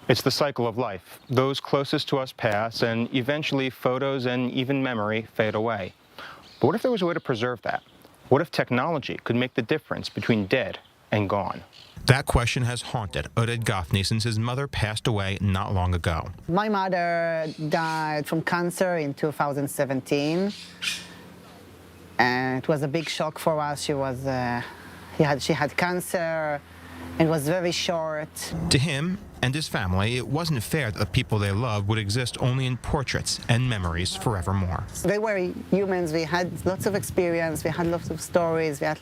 It's the cycle of life. Those closest to us pass, and eventually photos and even memory fade away. But what if there was a way to preserve that? What if technology could make the difference between dead and gone? That question has haunted Oded Gafni since his mother passed away not long ago. My mother died from cancer in 2017. And it was a big shock for us. She had cancer. It was very short. To him and his family, it wasn't fair that the people they loved would exist only in portraits and memories forevermore. They were humans. We had lots of experience. We had lots of stories. We had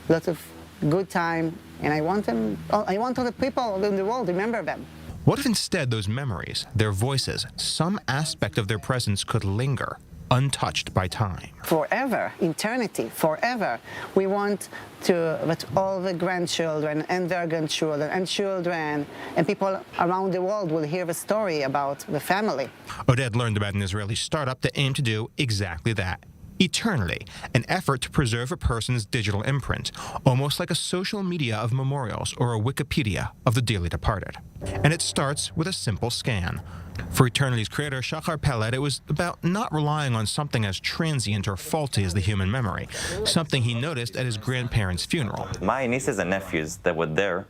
lots of good time. And I want all the people in the world to remember them. What if instead those memories, their voices, some aspect of their presence could linger, untouched by time? Forever, eternity, forever. We want that all the grandchildren and their grandchildren and children and people around the world will hear the story about the family. Oded learned about an Israeli startup that aimed to do exactly that. Eternally, an effort to preserve a person's digital imprint, almost like a social media of memorials or a Wikipedia of the dearly departed. And it starts with a simple scan. For Eternity's creator, Shachar Peled, it was about not relying on something as transient or faulty as the human memory, something he noticed at his grandparents' funeral. My nieces and nephews that were there,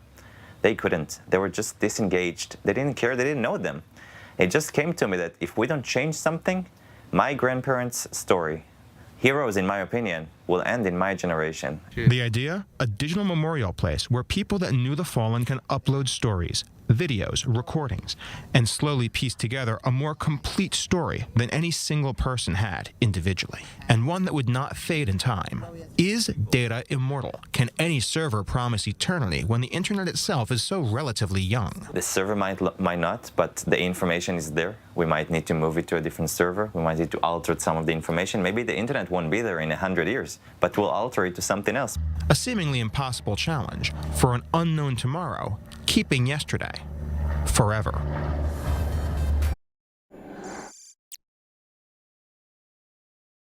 they couldn't. They were just disengaged. They didn't care. They didn't know them. It just came to me that if we don't change something, my grandparents' story, heroes, in my opinion, will end in my generation. The idea? A digital memorial place where people that knew the fallen can upload stories, videos, recordings, and slowly piece together a more complete story than any single person had individually, and one that would not fade in time. Is data immortal? Can any server promise eternity when the internet itself is so relatively young? The server might not, but the information is there. We might need to move it to a different server. We might need to alter some of the information. Maybe the internet won't be there in 100 years, but we'll alter it to something else. A seemingly impossible challenge for an unknown tomorrow, keeping yesterday forever.